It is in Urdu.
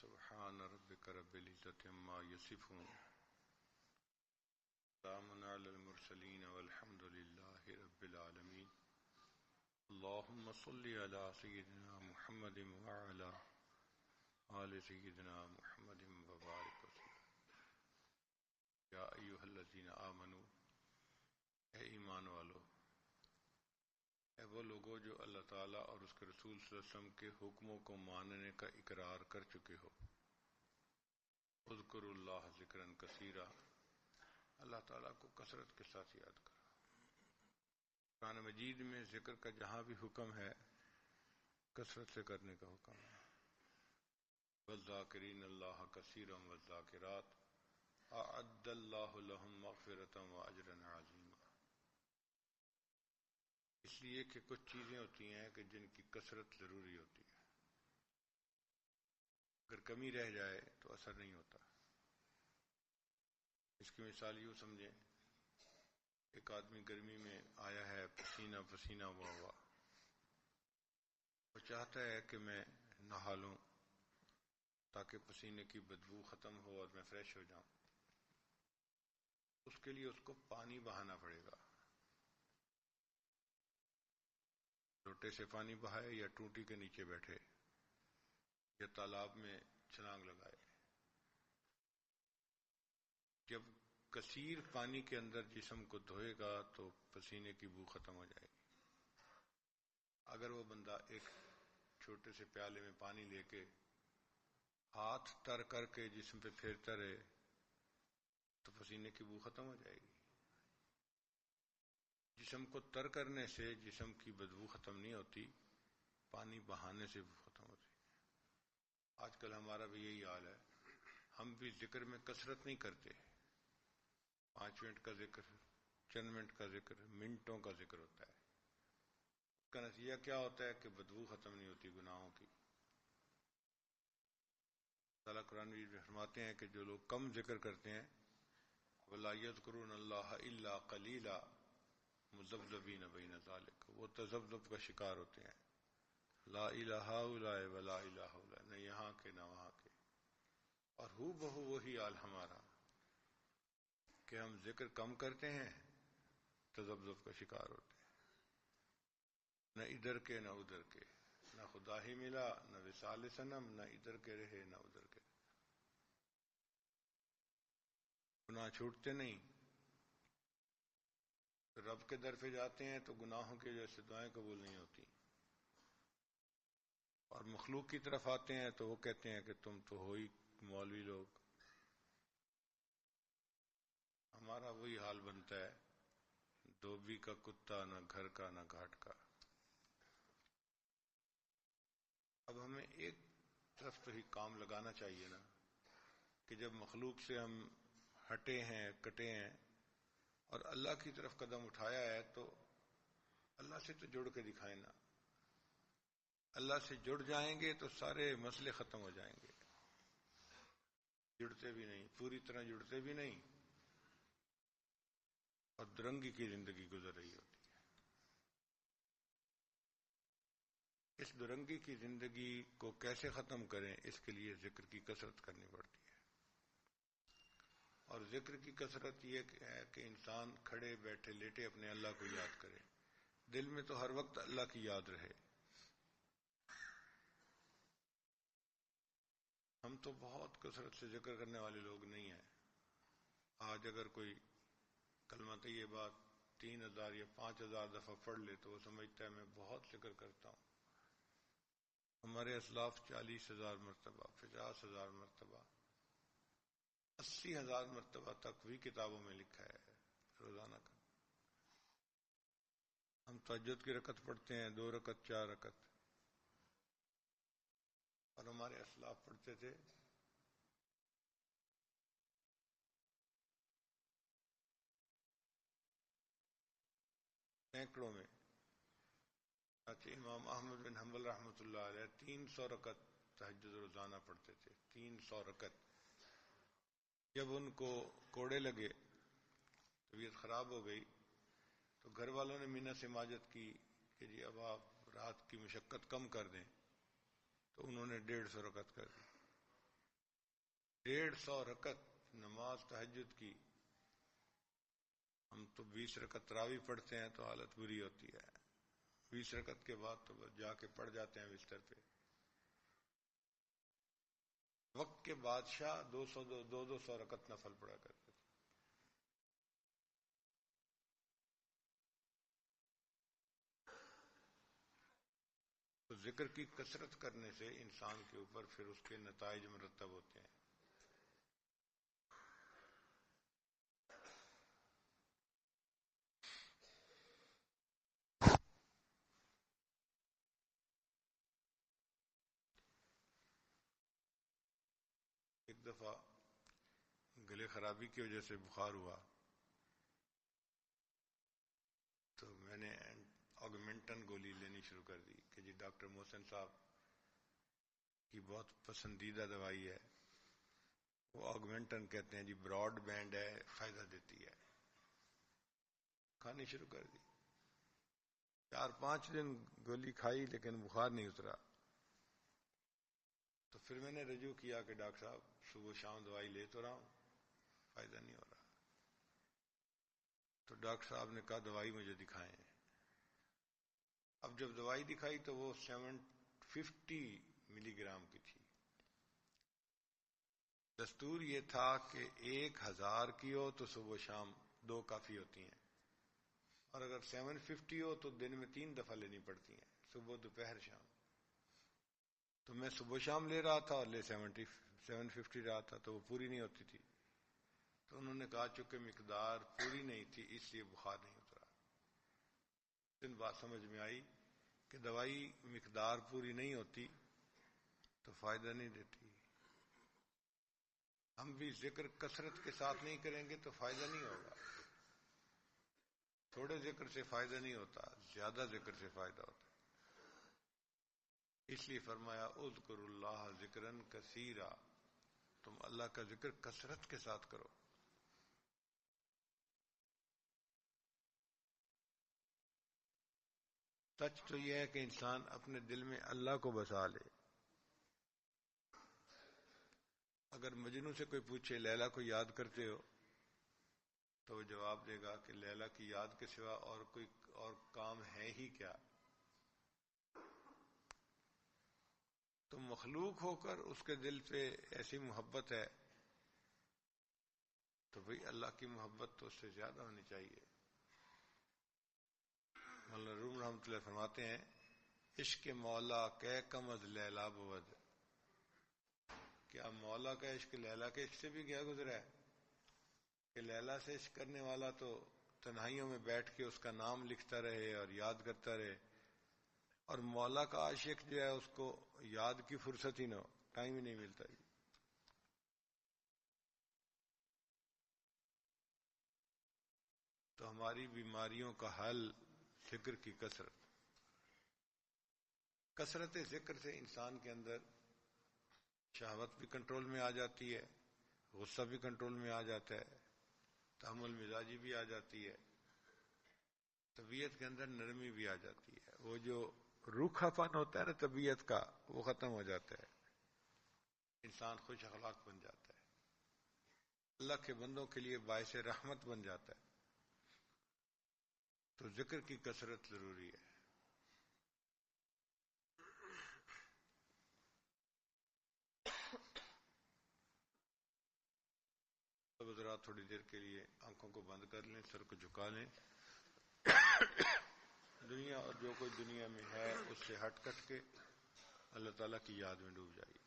سبحان ربك رب العزة عما يصفون سلام على المرسلين والحمد لله رب العالمين اللهم صل على سيدنا محمد وعلى آل سيدنا محمد وبارك وسلم یا ایھا الذین آمنوا اے ایمان والو، اے وہ لوگوں جو اللہ تعالیٰ اور اس کے رسول صلی اللہ علیہ وسلم کے حکموں کو ماننے کا اقرار کر چکے ہو، اذکروا اللہ ذکرا کثیرا، اللہ تعالیٰ کو کثرت کے ساتھ یاد کرو۔ قرآن مجید میں ذکر کا جہاں بھی حکم ہے کثرت سے کرنے کا حکم ہے۔ والذاکرین اللہ کثیرا والذاکرات اعد اللہ لہم مغفرۃ واجرا عظیما۔ اس لیے کہ کچھ چیزیں ہوتی ہیں کہ جن کی کثرت ضروری ہوتی ہے، اگر کمی رہ جائے تو اثر نہیں ہوتا۔ اس کی مثال یوں سمجھیں، ایک آدمی گرمی میں آیا ہے، پسینہ پسینہ ہوا ہوا، وہ چاہتا ہے کہ میں نہا لوں تاکہ پسینے کی بدبو ختم ہو اور میں فریش ہو جاؤں۔ اس کے لیے اس کو پانی بہانا پڑے گا، لوٹے سے پانی بہائے یا ٹوٹی کے نیچے بیٹھے یا تالاب میں چھلانگ لگائے۔ جب کثیر پانی کے اندر جسم کو دھوئے گا تو پسینے کی بو ختم ہو جائے گی۔ اگر وہ بندہ ایک چھوٹے سے پیالے میں پانی لے کے ہاتھ تر کر کے جسم پہ پھیرتا رہے تو پسینے کی بو ختم ہو جائے گی۔ جسم کو تر کرنے سے جسم کی بدبو ختم نہیں ہوتی، پانی بہانے سے بو ختم ہوتی۔ آج کل ہمارا بھی یہی حال ہے، ہم بھی ذکر میں کثرت نہیں کرتے، 5 منٹ کا ذکر، چند منٹ کا ذکر، منٹوں کا ذکر ہوتا ہے۔ اس کا نتیجہ کیا ہوتا ہے کہ بدبو ختم نہیں ہوتی گناہوں کی۔ اللہ قرآن میں فرماتے ہیں کہ جو لوگ کم ذکر کرتے ہیں وَلَا يَذْكُرُونَ اللَّهَ إِلَّا قَلِيلًا مُذَبْذَبِينَ بَيْنَ ذَلِكَ، وہ تذبذب کا شکار ہوتے ہیں، لا الہ ہؤلاء ولا الہ ہؤلاء، نہ یہاں کے نہ وہاں کے۔ اور ہو بہو وہی حال ہمارا کہ ہم ذکر کم کرتے ہیں، تذبذب کا شکار ہوتے ہیں، نہ ادھر کے نہ ادھر کے، نہ خدا ہی ملا نہ وصال صنم، نہ ادھر کے رہے نہ ادھر کے۔ گناہ چھوٹتے نہیں، رب کے در پہ جاتے ہیں تو گناہوں کی وجہ سے دعائیں قبول نہیں ہوتی، اور مخلوق کی طرف آتے ہیں تو وہ کہتے ہیں کہ تم تو ہو ہی مولوی لوگ۔ ہمارا وہی حال بنتا ہے، دھوبی کا کتا نہ گھر کا نہ گھاٹ کا۔ اب ہمیں ایک طرف تو ہی کام لگانا چاہیے نا، کہ جب مخلوق سے ہم ہٹے ہیں کٹے ہیں اور اللہ کی طرف قدم اٹھایا ہے تو اللہ سے تو جڑ کے دکھائیں نا۔ اللہ سے جڑ جائیں گے تو سارے مسئلے ختم ہو جائیں گے۔ جڑتے بھی نہیں، پوری طرح جڑتے بھی نہیں، اور درنگی کی زندگی گزر رہی ہوتی ہے۔ اس درنگی کی زندگی کو کیسے ختم کریں، اس کے لیے ذکر کی کثرت کرنی پڑتی ہے۔ اور ذکر کی کثرت یہ ہے کہ انسان کھڑے بیٹھے لیٹے اپنے اللہ کو یاد کرے، دل میں تو ہر وقت اللہ کی یاد رہے۔ ہم تو بہت کثرت سے ذکر کرنے والے لوگ نہیں ہیں۔ آج اگر کوئی کلمہ طیبہ 3000 یا 5000 دفعہ پڑھ لے تو وہ سمجھتا ہے میں بہت ذکر کرتا ہوں۔ ہمارے اسلاف 40,000 مرتبہ، 50,000 مرتبہ، 80,000 مرتبہ تک بھی کتابوں میں لکھا ہے روزانہ کا۔ ہم تہجد کی رکعت پڑھتے ہیں، 2 رکعت 4 رکعت، اور ہمارے اسلاف پڑھتے تھے سینکڑوں میں۔ اچھا، امام احمد بن حنبل رحمۃ اللہ علیہ 300 رکعت تہجد روزانہ پڑھتے تھے، 300 رکعت۔ جب ان کو کوڑے لگے، طبیعت خراب ہو گئی، تو گھر والوں نے منت سماجت کی کہ جی اب آپ رات کی مشقت کم کر دیں، تو انہوں نے 150 رکعت کر دی۔ 150 رکعت نماز تہجد کی، ہم تو 20 رکعت تراویح پڑھتے ہیں تو حالت بری ہوتی ہے، 20 رکعت کے بعد تو بس جا کے پڑھ جاتے ہیں بستر پہ۔ وقت کے بادشاہ 200 رکعت نفل پڑھا کرتے تھے۔ تو ذکر کی کثرت کرنے سے انسان کے اوپر پھر اس کے نتائج مرتب ہوتے ہیں۔ ایک دفعہ گلے خرابی کی وجہ سے بخار ہوا تو میں نے آگمنٹن گولی لینی شروع کر دی کہ جی ڈاکٹر محسن صاحب کی بہت پسندیدہ دوائی ہے، وہ آگمنٹن کہتے ہیں جی، براڈ بینڈ ہے، فائدہ دیتی ہے، کھانی شروع کر دی۔ 4-5 دن گولی کھائی لیکن بخار نہیں اترا، تو پھر میں نے رجوع کیا کہ ڈاکٹر صاحب صبح شام دوائی لے تو رہا ہوں، فائدہ نہیں ہو رہا۔ تو ڈاکٹر صاحب نے کہا دوائی مجھے دکھائیں۔ اب جب دوائی دکھائی تو وہ 750 ملی گرام کی تھی۔ دستور یہ تھا کہ 1000 کی ہو تو صبح شام 2 کافی ہوتی ہیں، اور اگر 750 ہو تو دن میں 3 دفعہ لینی پڑتی ہیں، صبح دوپہر شام۔ تو میں صبح شام لے رہا تھا اور لے 750 رہا تھا، تو وہ پوری نہیں ہوتی تھی۔ تو انہوں نے کہا چونکہ مقدار پوری نہیں تھی اس لیے بخار نہیں اترا۔ دن بات سمجھ میں آئی کہ دوائی مقدار پوری نہیں ہوتی تو فائدہ نہیں دیتی۔ ہم بھی ذکر کثرت کے ساتھ نہیں کریں گے تو فائدہ نہیں ہوگا۔ تھوڑے ذکر سے فائدہ نہیں ہوتا، زیادہ ذکر سے فائدہ ہوتا ہے۔ اس لیے فرمایا اذکر اللہ ذکرن کثیرا، تم اللہ کا ذکر کثرت کے ساتھ کرو۔ سچ تو یہ ہے کہ انسان اپنے دل میں اللہ کو بسا لے۔ اگر مجنوں سے کوئی پوچھے لیلا کو یاد کرتے ہو تو وہ جواب دے گا کہ لیلا کی یاد کے سوا اور کوئی اور کام ہے ہی کیا۔ تو مخلوق ہو کر اس کے دل پہ ایسی محبت ہے تو بھئی اللہ کی محبت تو اس سے زیادہ ہونی چاہیے۔ مولانا روم رحمۃ اللہ فرماتے ہیں عشق مولا کہ کم از لیلا بود، کیا مولا کا عشق لیلا کے عشق سے بھی کیا گزرا ہے کہ لیلا سے عشق کرنے والا تو تنہائیوں میں بیٹھ کے اس کا نام لکھتا رہے اور یاد کرتا رہے، اور مولا کا عاشق جو ہے اس کو یاد کی فرصت ہی نہ ہو، ٹائم ہی نہیں ملتا۔ تو ہماری بیماریوں کا حل ذکر کی کثرت۔ کثرت ذکر سے انسان کے اندر شہوت بھی کنٹرول میں آ جاتی ہے، غصہ بھی کنٹرول میں آ جاتا ہے، تحمل مزاجی بھی آ جاتی ہے، طبیعت کے اندر نرمی بھی آ جاتی ہے، وہ جو روکھا پن ہوتا ہے نا طبیعت کا وہ ختم ہو جاتا ہے، انسان خوش اخلاق بن جاتا ہے، اللہ کے بندوں کے لیے باعث رحمت بن جاتا ہے۔ تو ذکر کی کثرت ضروری ہے۔ تو ذرا تھوڑی دیر کے لیے آنکھوں کو بند کر لیں، سر کو جھکا لیں، دنیا اور جو کوئی دنیا میں ہے اس سے ہٹ کٹ کے اللہ تعالیٰ کی یاد میں ڈوب جائیے۔